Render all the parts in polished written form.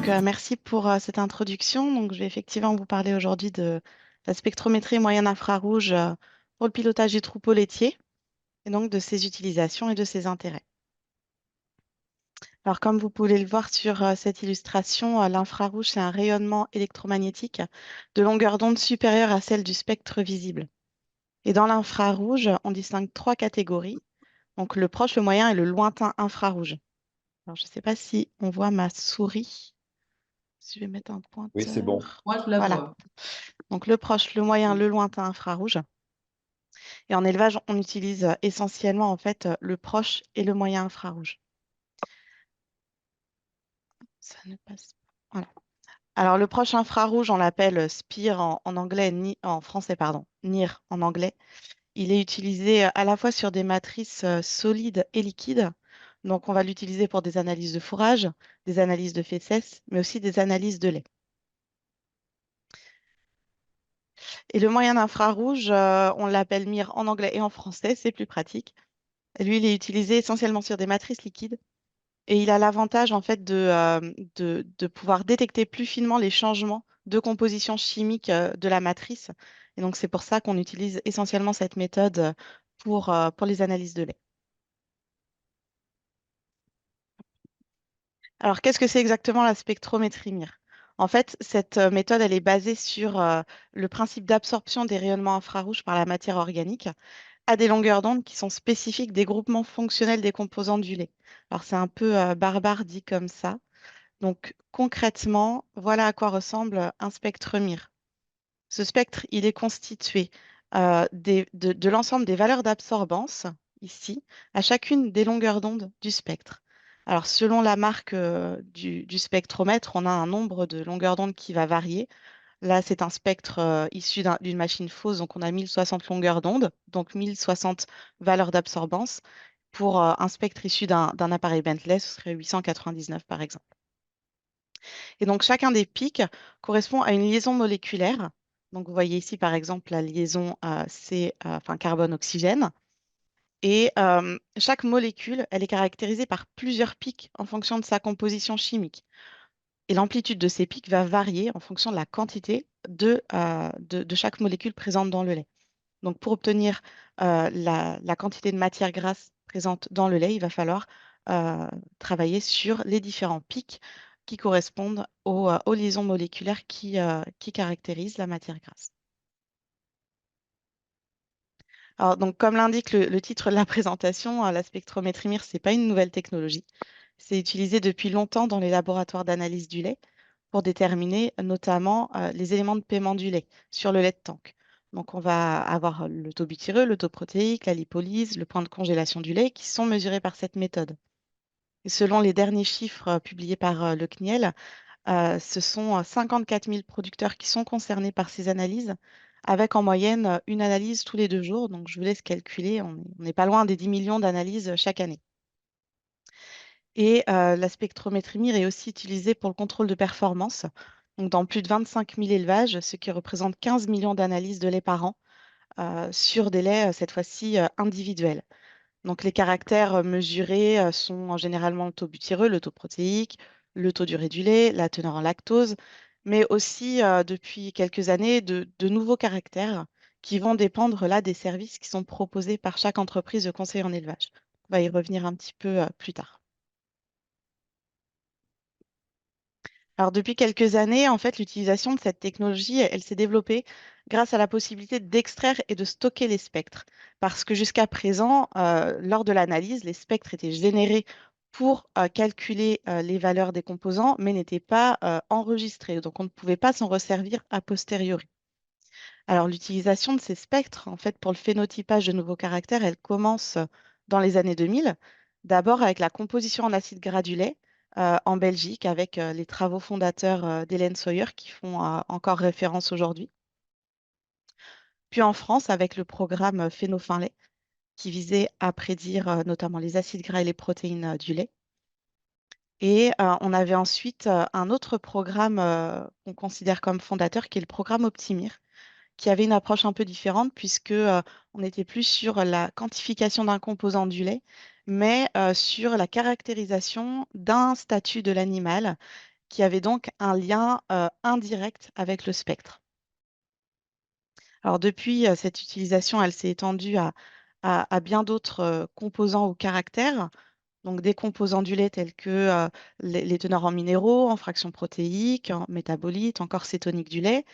Merci pour cette introduction. Donc, je vais effectivement vous parler aujourd'hui de la spectrométrie moyenne infrarouge pour le pilotage du troupeau laitier et donc de ses utilisations et de ses intérêts. Alors, comme vous pouvez le voir sur cette illustration, l'infrarouge, c'est un rayonnement électromagnétique de longueur d'onde supérieure à celle du spectre visible. Et dans l'infrarouge, on distingue trois catégories. Donc, le proche, le moyen et le lointain infrarouge. Alors, je ne sais pas si on voit ma souris. Si je vais mettre un Oui, c'est bon. pointeur. Moi, je la Voilà. vois. Donc le proche, le moyen, le lointain infrarouge. Et en élevage, on utilise essentiellement en fait le proche et le moyen infrarouge. Ça ne passe pas. Voilà. Alors le proche infrarouge, on l'appelle SPIR en anglais, en français, pardon, NIR en anglais. Il est utilisé à la fois sur des matrices solides et liquides. Donc on va l'utiliser pour des analyses de fourrage, des analyses de fesses, mais aussi des analyses de lait. Et le moyen infrarouge, on l'appelle MIR en anglais et en français, c'est plus pratique. Lui, il est utilisé essentiellement sur des matrices liquides et il a l'avantage en fait de pouvoir détecter plus finement les changements de composition chimique de la matrice. Et donc, c'est pour ça qu'on utilise essentiellement cette méthode pour les analyses de lait. Alors, qu'est-ce que c'est exactement la spectrométrie MIR? En fait, cette méthode, elle est basée sur le principe d'absorption des rayonnements infrarouges par la matière organique à des longueurs d'onde qui sont spécifiques des groupements fonctionnels des composants du lait. Alors, c'est un peu barbare dit comme ça. Donc, concrètement, voilà à quoi ressemble un spectre MIR. Ce spectre, il est constitué de l'ensemble des valeurs d'absorbance, ici, à chacune des longueurs d'onde du spectre. Alors, selon la marque du spectromètre, on a un nombre de longueurs d'onde qui va varier. Là, c'est un spectre issu d'une machine fausse, donc on a 1060 longueurs d'onde, donc 1060 valeurs d'absorbance. Pour un spectre issu d'un appareil Bentley, ce serait 899 par exemple. Et donc chacun des pics correspond à une liaison moléculaire. Donc vous voyez ici par exemple la liaison enfin carbone-oxygène. Et chaque molécule, elle est caractérisée par plusieurs pics en fonction de sa composition chimique. Et l'amplitude de ces pics va varier en fonction de la quantité de chaque molécule présente dans le lait. Donc, pour obtenir la quantité de matière grasse présente dans le lait, il va falloir travailler sur les différents pics qui correspondent aux liaisons moléculaires qui caractérisent la matière grasse. Alors, donc, comme l'indique le titre de la présentation, la spectrométrie MIR, ce n'est pas une nouvelle technologie. C'est utilisé depuis longtemps dans les laboratoires d'analyse du lait pour déterminer notamment les éléments de paiement du lait sur le lait de tank. Donc, on va avoir le taux butyreux, le taux protéique, la lipolyse, le point de congélation du lait qui sont mesurés par cette méthode. Et selon les derniers chiffres publiés par le CNIEL, ce sont 54 000 producteurs qui sont concernés par ces analyses, avec en moyenne une analyse tous les 2 jours. Donc, je vous laisse calculer, on n'est pas loin des 10 millions d'analyses chaque année. Et la spectrométrie MIR est aussi utilisée pour le contrôle de performance, donc dans plus de 25 000 élevages, ce qui représente 15 millions d'analyses de lait par an sur des laits, cette fois-ci, individuels. Donc les caractères mesurés sont généralement le taux butyreux, le taux protéique, le taux d'urée du lait, la teneur en lactose, mais aussi depuis quelques années de nouveaux caractères qui vont dépendre là des services qui sont proposés par chaque entreprise de conseil en élevage. On va y revenir un petit peu plus tard. Alors, depuis quelques années, en fait, l'utilisation de cette technologie, elle s'est développée grâce à la possibilité d'extraire et de stocker les spectres. Parce que jusqu'à présent, lors de l'analyse, les spectres étaient générés pour calculer les valeurs des composants, mais n'étaient pas enregistrés. Donc, on ne pouvait pas s'en resservir a posteriori. Alors, l'utilisation de ces spectres, en fait, pour le phénotypage de nouveaux caractères, elle commence dans les années 2000, d'abord avec la composition en acide gras du lait en Belgique, avec les travaux fondateurs d'Hélène Sawyer qui font encore référence aujourd'hui. Puis en France, avec le programme Phénophin-lait, qui visait à prédire notamment les acides gras et les protéines du lait. Et on avait ensuite un autre programme qu'on considère comme fondateur, qui est le programme Optimir, qui avait une approche un peu différente puisque on n'était plus sur la quantification d'un composant du lait, mais sur la caractérisation d'un statut de l'animal qui avait donc un lien indirect avec le spectre. Alors depuis, cette utilisation, elle s'est étendue à bien d'autres composants ou caractères, donc des composants du lait tels que les teneurs en minéraux, en fractions protéiques, en métabolites, encore cétoniques du lait,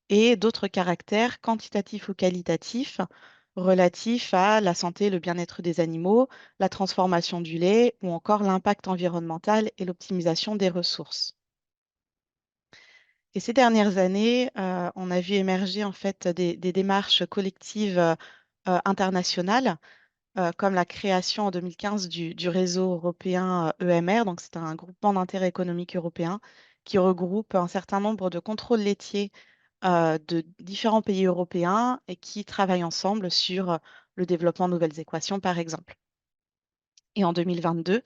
et d'autres caractères quantitatifs ou qualitatifs relatifs à la santé, le bien-être des animaux, la transformation du lait ou encore l'impact environnemental et l'optimisation des ressources. Et ces dernières années, on a vu émerger en fait des démarches collectives internationales, comme la création en 2015 du réseau européen EMR. Donc, c'est un groupement d'intérêt économique européen qui regroupe un certain nombre de contrôles laitiers de différents pays européens et qui travaillent ensemble sur le développement de nouvelles équations, par exemple. Et en 2022,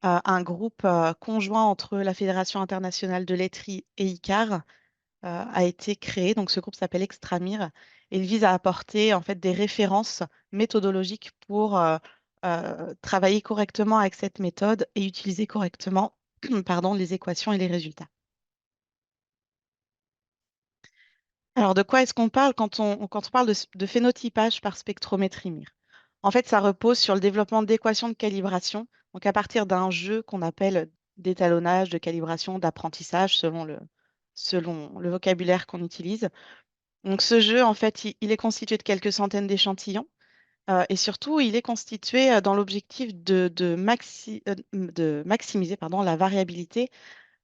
un groupe conjoint entre la Fédération internationale de laiterie et ICAR a été créé. Donc, ce groupe s'appelle Extramir et il vise à apporter en fait des références méthodologiques pour travailler correctement avec cette méthode et utiliser correctement pardon, les équations et les résultats. Alors, de quoi est-ce qu'on parle quand on parle de phénotypage par spectrométrie MIR? En fait, ça repose sur le développement d'équations de calibration, donc à partir d'un jeu qu'on appelle d'étalonnage, de calibration, d'apprentissage, selon le vocabulaire qu'on utilise. Donc, ce jeu, en fait, il est constitué de quelques centaines d'échantillons et surtout, il est constitué dans l'objectif de maximiser pardon, la variabilité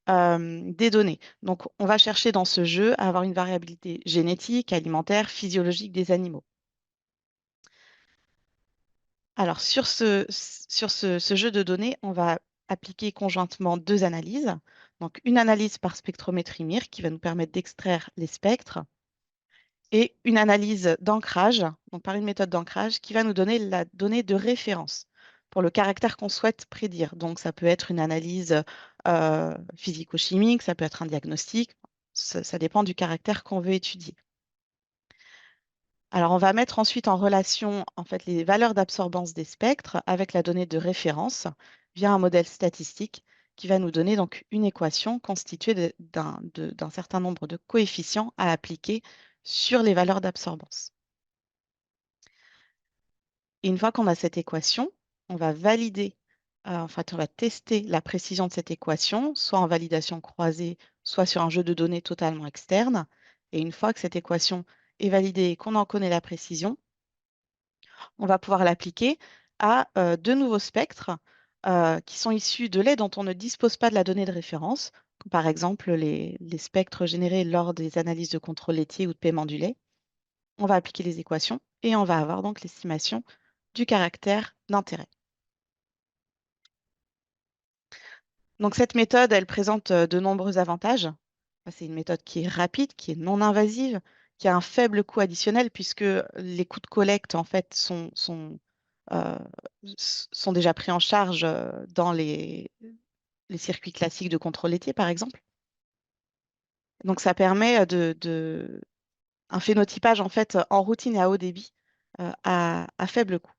des données. Donc, on va chercher dans ce jeu à avoir une variabilité génétique, alimentaire, physiologique des animaux. Alors, sur ce jeu de données, on va appliquer conjointement deux analyses. Donc, une analyse par spectrométrie MIR qui va nous permettre d'extraire les spectres et une analyse d'ancrage, donc par une méthode d'ancrage qui va nous donner la donnée de référence pour le caractère qu'on souhaite prédire. Donc, ça peut être une analyse physico-chimique, ça peut être un diagnostic, ça dépend du caractère qu'on veut étudier. Alors, on va mettre ensuite en relation en fait, les valeurs d'absorbance des spectres avec la donnée de référence via un modèle statistique qui va nous donner donc une équation constituée d'un certain nombre de coefficients à appliquer sur les valeurs d'absorbance. Et une fois qu'on a cette équation, on va valider, en fait, on va tester la précision de cette équation, soit en validation croisée, soit sur un jeu de données totalement externe. Et une fois que cette équation est validée et qu'on en connaît la précision, on va pouvoir l'appliquer à de nouveaux spectres qui sont issus de lait dont on ne dispose pas de la donnée de référence, comme par exemple les spectres générés lors des analyses de contrôle laitier ou de paiement du lait. On va appliquer les équations et on va avoir donc l'estimation du caractère d'intérêt. Donc cette méthode, elle présente de nombreux avantages. C'est une méthode qui est rapide, qui est non invasive, qui a un faible coût additionnel puisque les coûts de collecte en fait euh, sont déjà pris en charge dans les circuits classiques de contrôle laitier, par exemple. Donc ça permet un phénotypage en fait en routine et à haut débit à faible coût.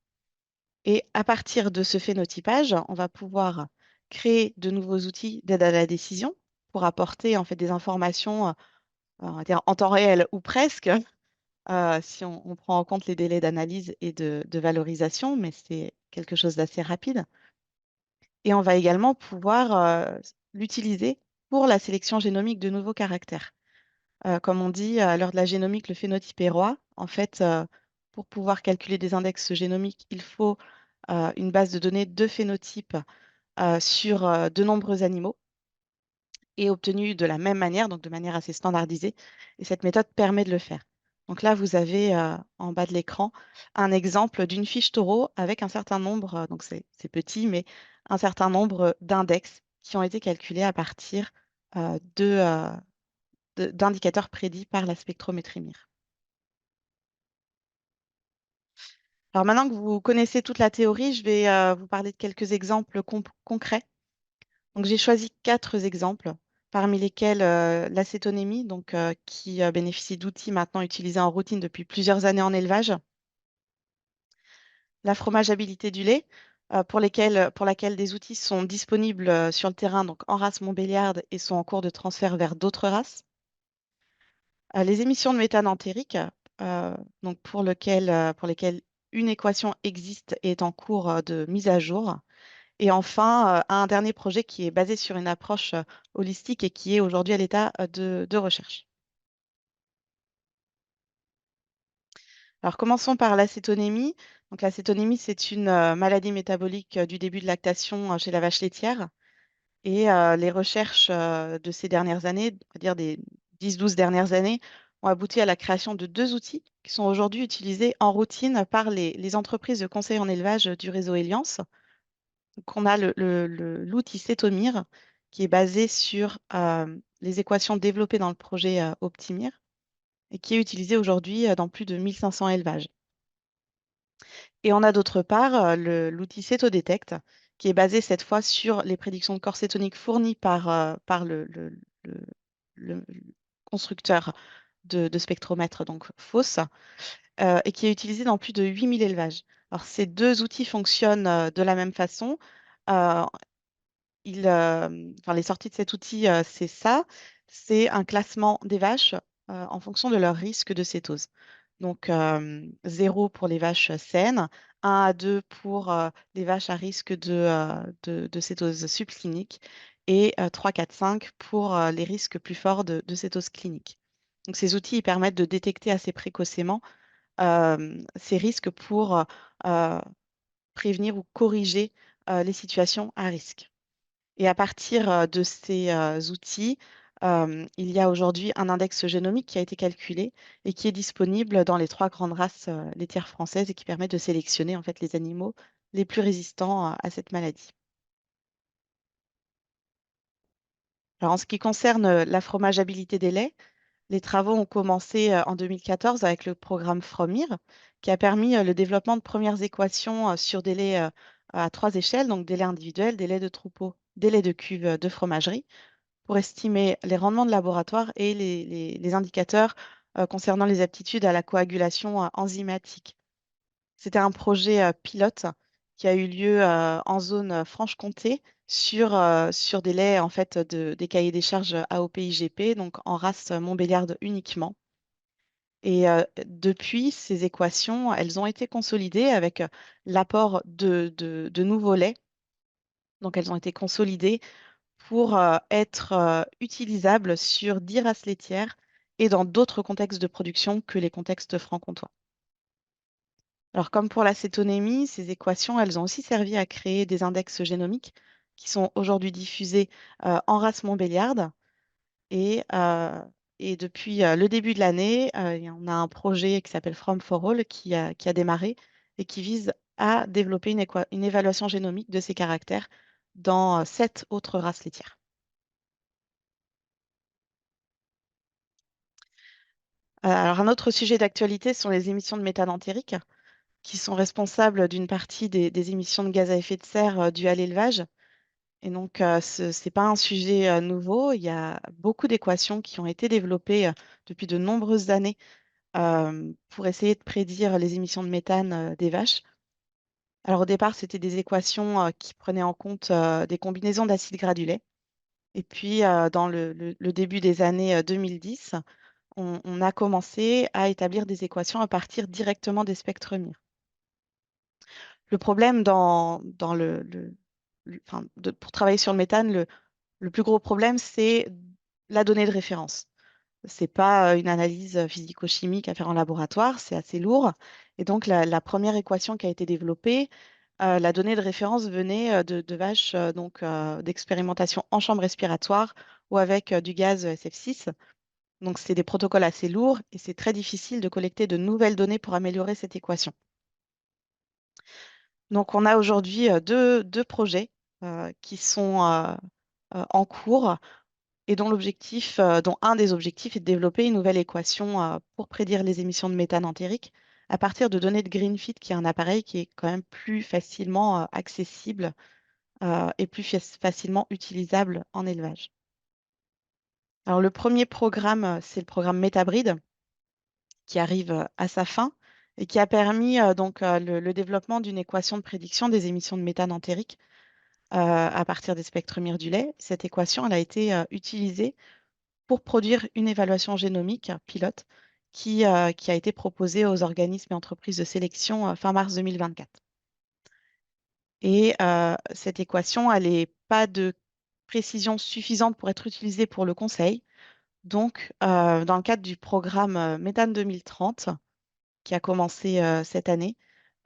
Et à partir de ce phénotypage, on va pouvoir créer de nouveaux outils d'aide à la décision pour apporter en fait des informations on va dire en temps réel ou presque, si on prend en compte les délais d'analyse et de valorisation, mais c'est quelque chose d'assez rapide. Et on va également pouvoir l'utiliser pour la sélection génomique de nouveaux caractères. Comme on dit, à l'heure de la génomique, le phénotype est roi. En fait, pour pouvoir calculer des index génomiques, il faut une base de données de phénotypes sur de nombreux animaux et obtenue de la même manière, donc de manière assez standardisée. Et cette méthode permet de le faire. Donc là, vous avez en bas de l'écran un exemple d'une fiche taureau avec un certain nombre, donc c'est petit, mais un certain nombre d'index qui ont été calculés à partir d'indicateurs prédits par la spectrométrie MIR. Alors maintenant que vous connaissez toute la théorie, je vais vous parler de quelques exemples concrets. Donc j'ai choisi quatre exemples, parmi lesquels l'acétonémie, donc, qui bénéficie d'outils maintenant utilisés en routine depuis plusieurs années en élevage, la fromageabilité du lait. pour laquelle des outils sont disponibles sur le terrain, donc en race Montbéliarde, et sont en cours de transfert vers d'autres races. Les émissions de méthane entérique, donc pour lesquelles une équation existe et est en cours de mise à jour. Et enfin, un dernier projet qui est basé sur une approche holistique et qui est aujourd'hui à l'état de recherche. Alors, commençons par l'acétonémie. Donc, l'acétonémie, c'est une maladie métabolique du début de lactation chez la vache laitière. Et les recherches de ces dernières années, on va dire des 10-12 dernières années, ont abouti à la création de deux outils qui sont aujourd'hui utilisés en routine par les entreprises de conseil en élevage du réseau Eliance. Donc, on a l'outil Cétomir qui est basé sur les équations développées dans le projet Optimir et qui est utilisé aujourd'hui dans plus de 1500 élevages. Et on a d'autre part l'outil Cétodetect, qui est basé cette fois sur les prédictions de corps cétonique fournies par le- le constructeur de spectromètres, donc FOSS, et qui est utilisé dans plus de 8000 élevages. Alors, ces deux outils fonctionnent de la même façon. Euh, enfin, les sorties de cet outil, c'est ça. C'est un classement des vaches en fonction de leur risque de cétose. Donc, 0 pour les vaches saines, 1 à 2 pour les vaches à risque de cétose subclinique et 3, 4, 5 pour les risques plus forts de cétose clinique. Donc, ces outils ils permettent de détecter assez précocement ces risques pour prévenir ou corriger les situations à risque. Et à partir de ces outils, il y a aujourd'hui un index génomique qui a été calculé et qui est disponible dans les trois grandes races laitières françaises et qui permet de sélectionner en fait les animaux les plus résistants à cette maladie. Alors, en ce qui concerne la fromageabilité des laits, les travaux ont commencé en 2014 avec le programme FROMIR, qui a permis le développement de premières équations sur des laits à trois échelles, donc des laits individuels, des laits de troupeau, des laits de cuve de fromagerie, pour estimer les rendements de laboratoire et les indicateurs concernant les aptitudes à la coagulation enzymatique. C'était un projet pilote qui a eu lieu en zone Franche-Comté sur des laits en fait, des cahiers des charges AOP-IGP, donc en race Montbéliarde uniquement. Et depuis, ces équations, elles ont été consolidées avec l'apport de nouveaux laits. Donc, elles ont été consolidées pour être utilisables sur 10 races laitières et dans d'autres contextes de production que les contextes franc-comtois. Alors, comme pour l'acétonémie, ces équations, elles ont aussi servi à créer des index génomiques qui sont aujourd'hui diffusés en race Montbéliarde. Et, euh, et depuis le début de l'année, on a un projet qui s'appelle From for All qui a démarré et qui vise à développer une évaluation génomique de ces caractères dans 7 autres races laitières. Alors, un autre sujet d'actualité sont les émissions de méthane entérique, qui sont responsables d'une partie des émissions de gaz à effet de serre dues à l'élevage. Et donc, ce n'est pas un sujet nouveau. Il y a beaucoup d'équations qui ont été développées depuis de nombreuses années pour essayer de prédire les émissions de méthane des vaches. Alors, au départ, c'était des équations qui prenaient en compte des combinaisons d'acides granulés. Et puis, dans le début des années 2010, on a commencé à établir des équations à partir directement des spectres MIR. Le problème dans enfin, pour travailler sur le méthane, le plus gros problème, c'est la donnée de référence. C'est pas une analyse physico-chimique à faire en laboratoire, c'est assez lourd. Et donc, la première équation qui a été développée, la donnée de référence venait de vaches d'expérimentation en chambre respiratoire ou avec du gaz SF6. Donc, c'est des protocoles assez lourds et c'est très difficile de collecter de nouvelles données pour améliorer cette équation. Donc, on a aujourd'hui deux projets qui sont en cours et dont un des objectifs est de développer une nouvelle équation pour prédire les émissions de méthane entérique à partir de données de GreenFit, qui est un appareil qui est quand même plus facilement accessible et plus facilement utilisable en élevage. Alors, le premier programme, c'est le programme Métabride, qui arrive à sa fin et qui a permis le développement d'une équation de prédiction des émissions de méthane entérique à partir des spectres Mir du lait. Cette équation, elle a été utilisée pour produire une évaluation génomique pilote qui a été proposée aux organismes et entreprises de sélection fin mars 2024. Et cette équation, elle n'est pas de précision suffisante pour être utilisée pour le conseil. Donc, dans le cadre du programme Méthane 2030, qui a commencé cette année,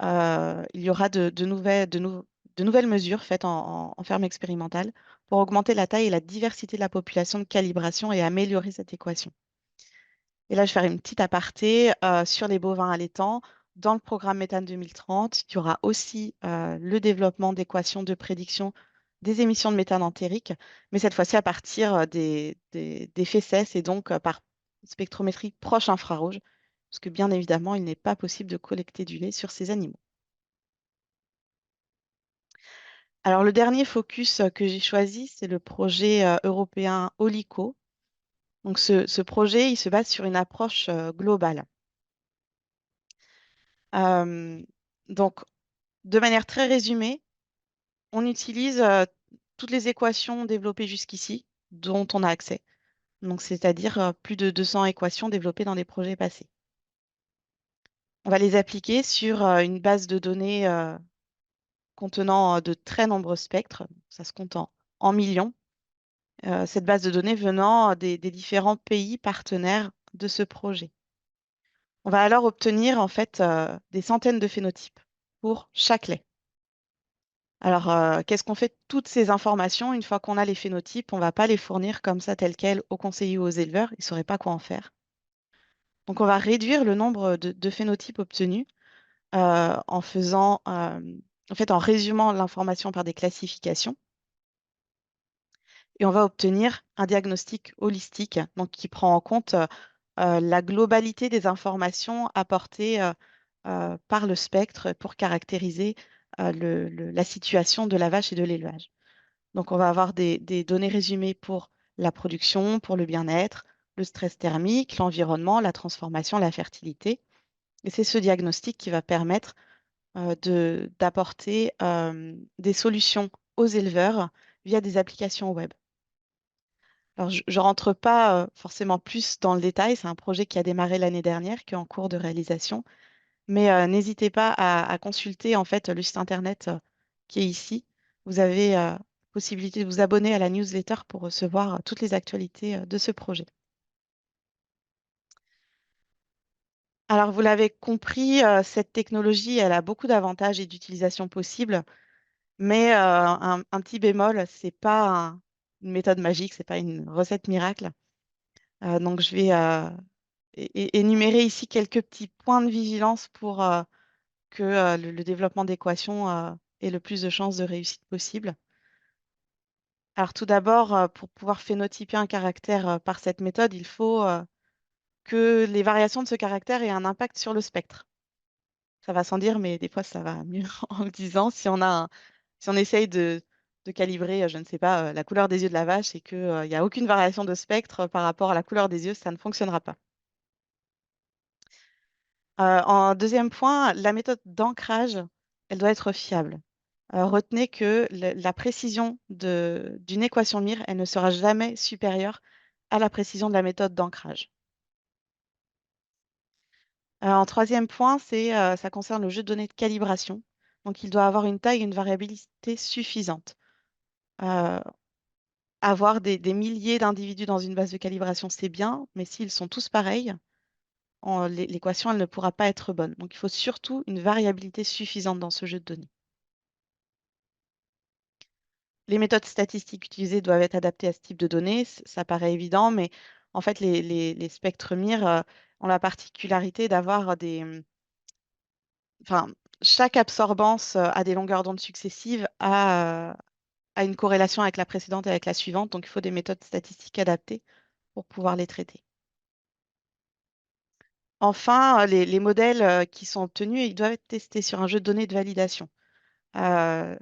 il y aura de nouvelles mesures faites en ferme expérimentale pour augmenter la taille et la diversité de la population de calibration et améliorer cette équation. Et là, je vais faire une petite aparté sur les bovins allaitants. Dans le programme Méthane 2030, il y aura aussi le développement d'équations de prédiction des émissions de méthane entérique, mais cette fois-ci à partir des fesses et donc par spectrométrie proche infrarouge, parce que bien évidemment, il n'est pas possible de collecter du lait sur ces animaux. Alors, le dernier focus que j'ai choisi, c'est le projet européen OLICO. Donc, ce projet, il se base sur une approche globale. Euh, donc, de manière très résumée, on utilise toutes les équations développées jusqu'ici, dont on a accès. Donc, c'est-à-dire plus de 200 équations développées dans des projets passés. On va les appliquer sur une base de données contenant de très nombreux spectres. Ça se compte en millions. Cette base de données venant des différents pays partenaires de ce projet. On va alors obtenir en fait des centaines de phénotypes pour chaque lait. Alors, qu'est-ce qu'on fait de toutes ces informations? Une fois qu'on a les phénotypes, on ne va pas les fournir comme ça, telles quelles, aux conseillers ou aux éleveurs. Ils ne sauraient pas quoi en faire. Donc, on va réduire le nombre de phénotypes obtenus en faisant, en fait, en résumant l'information par des classifications. Et on va obtenir un diagnostic holistique, donc qui prend en compte la globalité des informations apportées par le spectre pour caractériser la situation de la vache et de l'élevage. Donc, on va avoir des données résumées pour la production, pour le bien-être, le stress thermique, l'environnement, la transformation, la fertilité. Et c'est ce diagnostic qui va permettre d'apporter des solutions aux éleveurs via des applications web. Alors, je ne rentre pas forcément plus dans le détail. C'est un projet qui a démarré l'année dernière, qui est en cours de réalisation. Mais n'hésitez pas à consulter en fait le site internet qui est ici. Vous avez possibilité de vous abonner à la newsletter pour recevoir toutes les actualités de ce projet. Alors, vous l'avez compris, cette technologie, elle a beaucoup d'avantages et d'utilisations possibles, mais un petit bémol, c'est pas une méthode magique, c'est pas une recette miracle. Donc, je vais énumérer ici quelques petits points de vigilance pour que le développement d'équations ait le plus de chances de réussite possible. Alors tout d'abord, pour pouvoir phénotyper un caractère par cette méthode, il faut que les variations de ce caractère aient un impact sur le spectre. Ça va sans dire, mais des fois ça va mieux en le disant. Si on essaye de calibrer, je ne sais pas, la couleur des yeux de la vache et qu'il n'y a aucune variation de spectre par rapport à la couleur des yeux, ça ne fonctionnera pas. En deuxième point, la méthode d'ancrage, elle doit être fiable. Retenez que la précision d'une équation Mir, elle ne sera jamais supérieure à la précision de la méthode d'ancrage. En troisième point, ça concerne le jeu de données de calibration. Donc, il doit avoir une taille et une variabilité suffisante. Euh, Avoir des milliers d'individus dans une base de calibration, c'est bien, mais s'ils sont tous pareils, l'équation, elle ne pourra pas être bonne. Donc, il faut surtout une variabilité suffisante dans ce jeu de données. Les méthodes statistiques utilisées doivent être adaptées à ce type de données. Ça paraît évident, mais en fait, les spectres Mir ont la particularité d'avoir enfin, chaque absorbance à des longueurs d'onde successives a une corrélation avec la précédente et avec la suivante. Donc, il faut des méthodes statistiques adaptées pour pouvoir les traiter. Enfin, les modèles qui sont obtenus, ils doivent être testés sur un jeu de données de validation. Euh,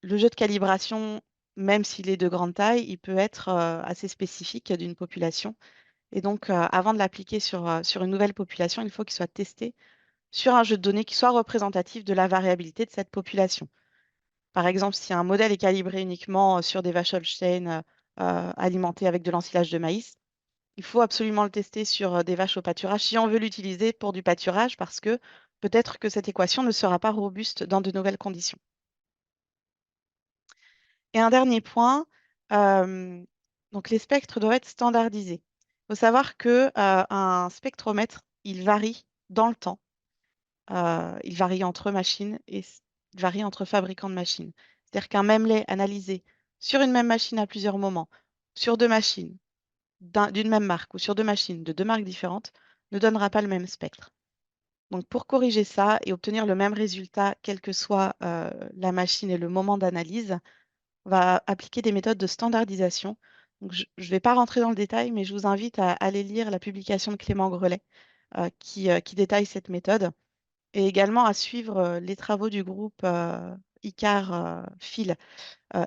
le jeu de calibration, même s'il est de grande taille, il peut être assez spécifique d'une population. Et donc, avant de l'appliquer sur une nouvelle population, il faut qu'il soit testé sur un jeu de données qui soit représentatif de la variabilité de cette population. Par exemple, si un modèle est calibré uniquement sur des vaches Holstein alimentées avec de l'ensilage de maïs, il faut absolument le tester sur des vaches au pâturage si on veut l'utiliser pour du pâturage, parce que peut-être que cette équation ne sera pas robuste dans de nouvelles conditions. Et un dernier point, euh, donc les spectres doivent être standardisés. Il faut savoir que un spectromètre, il varie dans le temps. Il varie entre machines et il varie entre fabricants de machines. C'est-à-dire qu'un même lait analysé sur une même machine à plusieurs moments, sur deux machines d'une même marque ou sur deux machines de deux marques différentes, ne donnera pas le même spectre. Donc pour corriger ça et obtenir le même résultat, quelle que soit la machine et le moment d'analyse, on va appliquer des méthodes de standardisation. Donc, je ne vais pas rentrer dans le détail, mais je vous invite à aller lire la publication de Clément Grelet qui détaille cette méthode et également à suivre les travaux du groupe ICAR Phil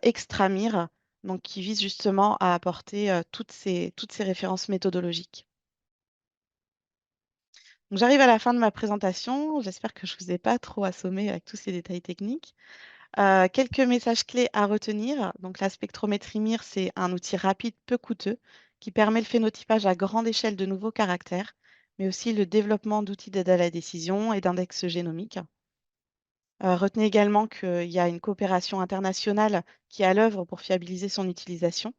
Extramir, donc qui vise justement à apporter toutes ces références méthodologiques. Donc, j'arrive à la fin de ma présentation. J'espère que je ne vous ai pas trop assommé avec tous ces détails techniques. Quelques messages clés à retenir. Donc, la spectrométrie MIR, c'est un outil rapide, peu coûteux, qui permet le phénotypage à grande échelle de nouveaux caractères, mais aussi le développement d'outils d'aide à la décision et d'index génomiques. Retenez également qu'il y a une coopération internationale qui est à l'œuvre pour fiabiliser son utilisation.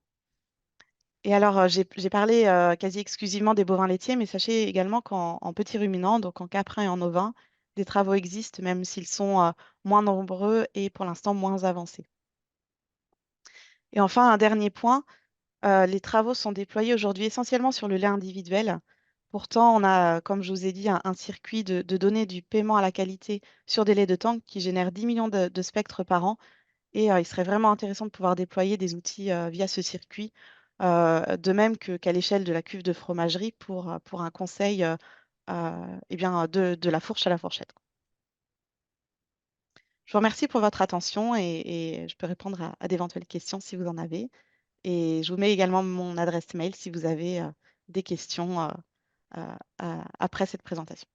Et alors, j'ai parlé quasi exclusivement des bovins laitiers, mais sachez également qu'en petits ruminants, donc en caprins et en ovins, des travaux existent, même s'ils sont moins nombreux et pour l'instant moins avancés. Et enfin, un dernier point, les travaux sont déployés aujourd'hui essentiellement sur le lait individuel. Pourtant, on a, comme je vous ai dit, un circuit de données du paiement à la qualité sur des laits de tank qui génère 10 millions de spectres par an. Et il serait vraiment intéressant de pouvoir déployer des outils via ce circuit, de même qu'à l'échelle de la cuve de fromagerie pour un conseil eh bien, de la fourche à la fourchette. Je vous remercie pour votre attention et je peux répondre à d'éventuelles questions si vous en avez. Et je vous mets également mon adresse mail si vous avez des questions après cette présentation.